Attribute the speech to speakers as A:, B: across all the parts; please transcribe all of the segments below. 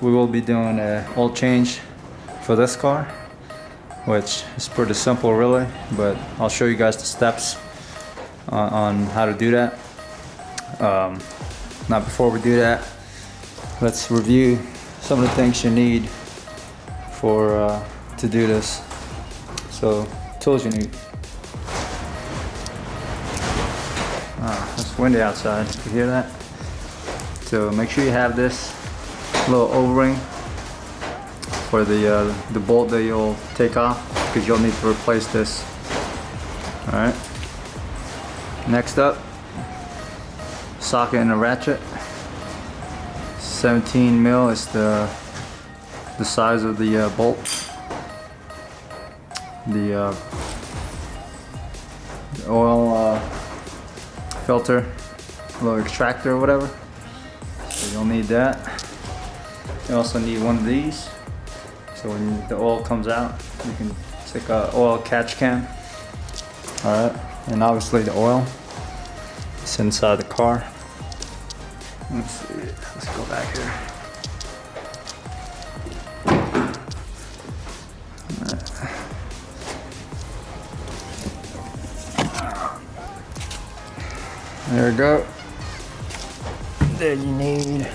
A: we will be doing an oil change for this car, which is pretty simple really, but I'll show you guys the steps on how to do that. Now before we do that, let's review some of the things you need for to do this. So tools you need. It's windy outside, you hear that? So make sure you have this little O-ring for the bolt that you'll take off, because you'll need to replace this. Alright. Next up, socket and a ratchet. 17 mil is the size of the bolt. The oil filter, little extractor or whatever. So you'll need that. You also need one of these. So when the oil comes out, you can stick a oil catch can. Alright, and obviously the oil is inside the car. Let's see, let's go back here. There we go. Then you need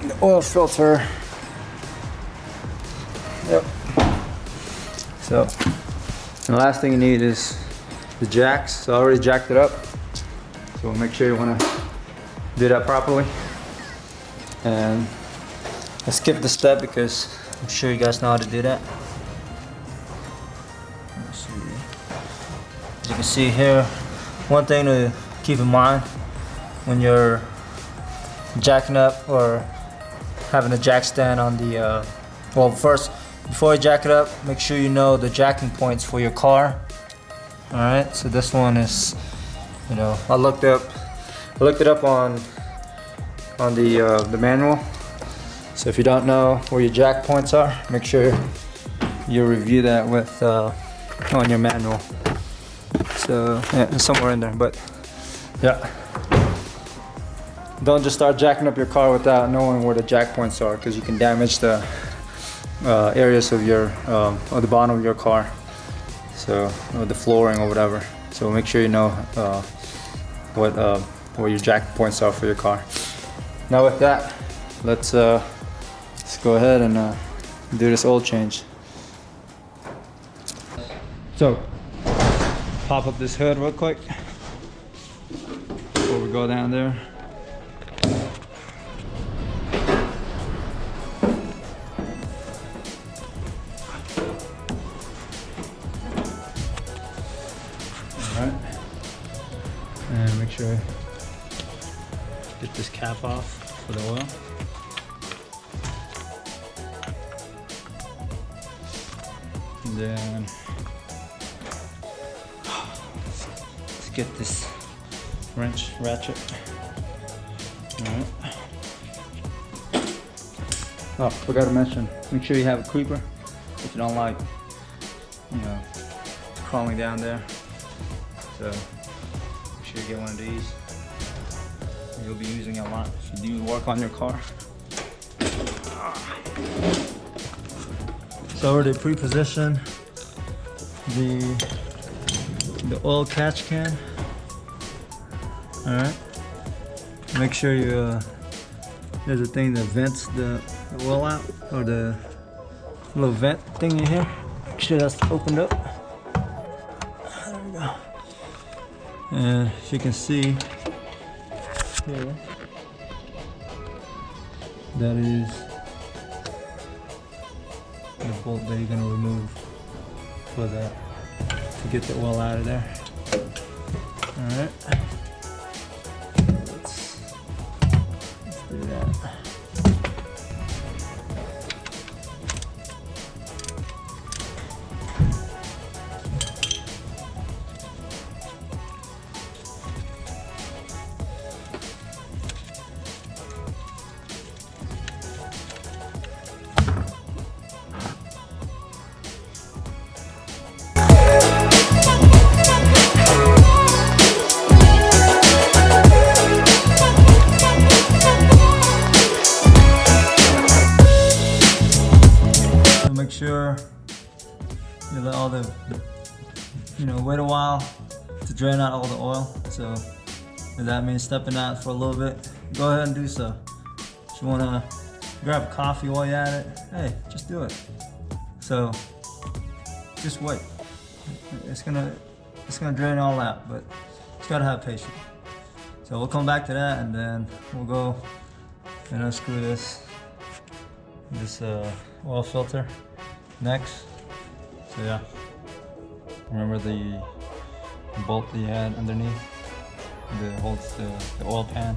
A: the oil filter. Yep. So, and the last thing you need is the jacks. So I already jacked it up. So make sure you want to do that properly. And I skipped the step because I'm sure you guys know how to do that. Let's see. As you can see here, one thing to keep in mind when you're jacking up or having a jack stand on the well, first before you jack it up, make sure you know the jacking points for your car. Alright, so this one is, you know, I looked it up on the manual. So if you don't know where your jack points are, make sure you review that with on your manual. So yeah, it's somewhere in there, but yeah. Don't just start jacking up your car without knowing where the jack points are, because you can damage the areas of your of the bottom of your car, so or the flooring or whatever. So make sure you know where your jack points are for your car. Now with that, let's go ahead and do this oil change. So pop up this hood real quick before we go down there. Alright, and make sure get this cap off for the oil. And then let's get this wrench ratchet. Alright. Oh, forgot to mention, make sure you have a creeper if you don't like, you know, crawling down there. So make sure you get one of these. You'll be using it a lot if you do work on your car. So already pre-positioned the oil catch can. Alright. Make sure you there's a thing that vents the oil out, or the little vent thing in here. Make sure that's opened up. There we go. And as you can see here, that is the bolt that you're going to remove for that, to get the oil out of there. Alright, let's do that. You let all the wait a while to drain out all the oil. So if that means stepping out for a little bit, go ahead and do so. If you wanna grab coffee while you're at it, hey, just do it. So just wait. It's gonna drain all out, but you gotta have patience. So we'll come back to that, and then we'll go and unscrew this oil filter next. So yeah, remember the bolt that you had underneath that holds the oil pan.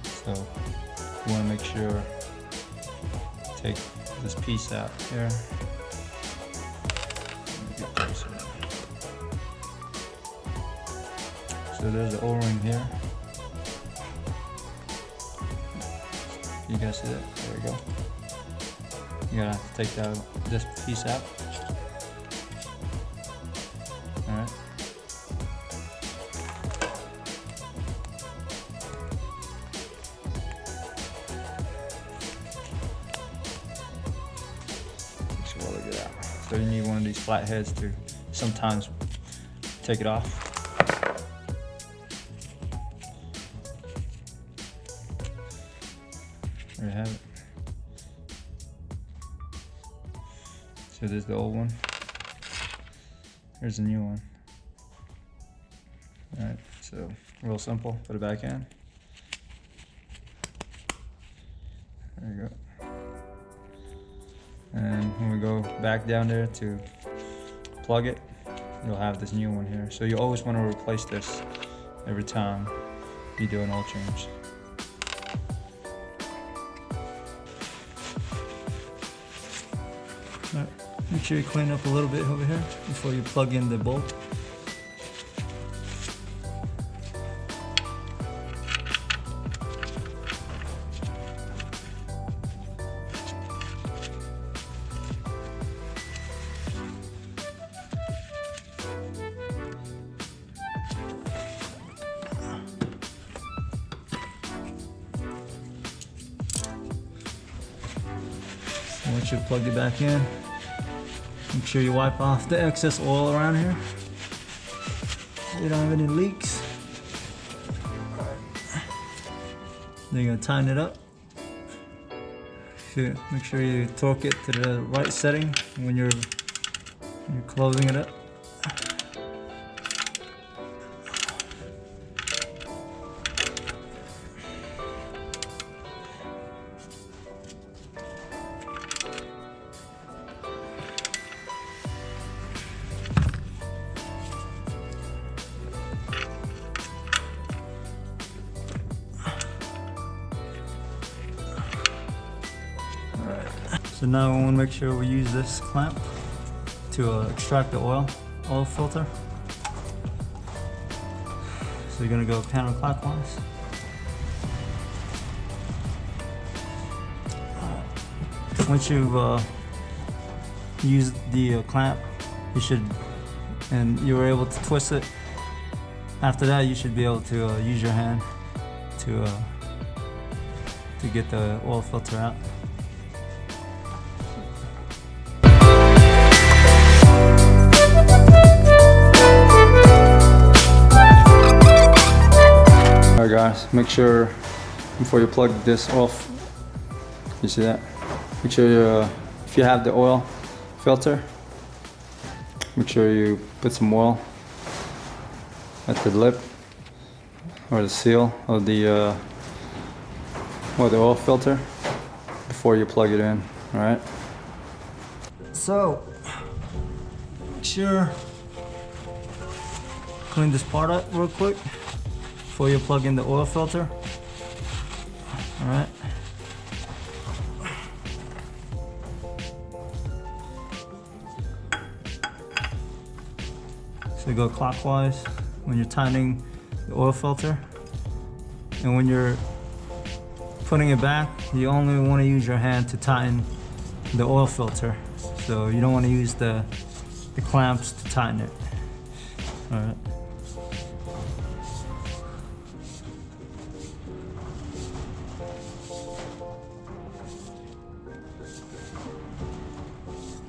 A: So you want to make sure take this piece out here. So there's the O-ring here. You guys see that? There we go. You gotta take this piece out. Alright. So you need one of these flat heads to sometimes take it off. There you have it. So there's the old one. Here's the new one. Alright, so real simple. Put it back in. There you go. And when we go back down there to plug it, you'll have this new one here. So you always want to replace this every time you do an oil change. All right. Make sure you clean up a little bit over here before you plug in the bolt. Once you plug it back in, make sure you wipe off the excess oil around here so you don't have any leaks. Then you're gonna tighten it up. Make sure you torque it to the right setting when you're closing it up. So now we want to make sure we use this clamp to extract the oil filter. So you're going to go counterclockwise. Once you've used the clamp, and you were able to twist it, after that you should be able to use your hand to get the oil filter out. Alright guys, make sure before you plug this off, you see that? Make sure if you have the oil filter, make sure you put some oil at the lip or the seal of the oil filter before you plug it in. Alright? So make sure clean this part up real quick before you plug in the oil filter. Alright. So go clockwise when you're tightening the oil filter. And when you're putting it back, you only want to use your hand to tighten the oil filter. So you don't want to use the clamps to tighten it. Alright.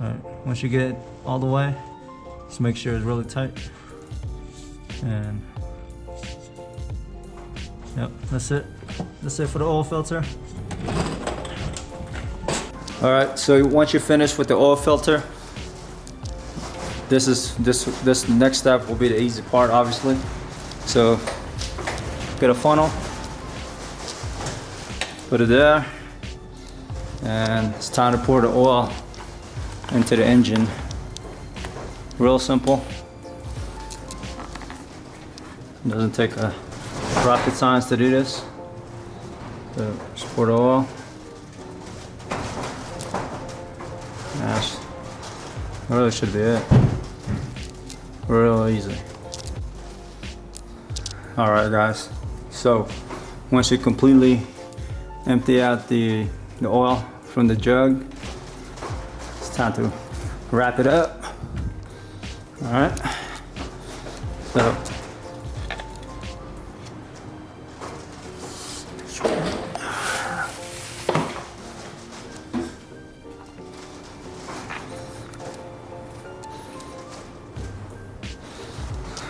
A: Alright, once you get it all the way, just make sure it's really tight. And yep, that's it. That's it for the oil filter. Alright, so once you're finished with the oil filter, this next step will be the easy part, obviously. So get a funnel, put it there, and it's time to pour the oil into the engine. Real simple. Doesn't take a rocket science to do this. So just pour the oil. That really should be it. Real easy. Alright guys, so once you completely empty out the oil from the jug, it's time to wrap it up. Alright, so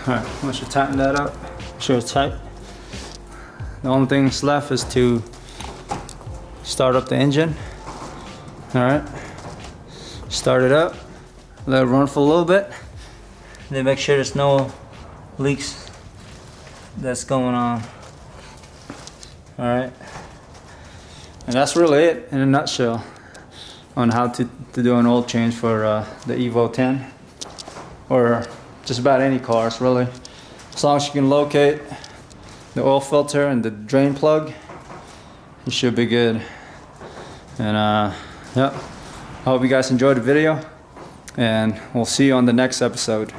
A: alright, once you tighten that up, make sure it's tight. The only thing that's left is to start up the engine. Alright, start it up, let it run for a little bit, then make sure there's no leaks that's going on. Alright, and that's really it in a nutshell on how to do an oil change for the Evo 10 or just about any cars really. As long as you can locate the oil filter and the drain plug, you should be good. And yep, I hope you guys enjoyed the video, and we'll see you on the next episode.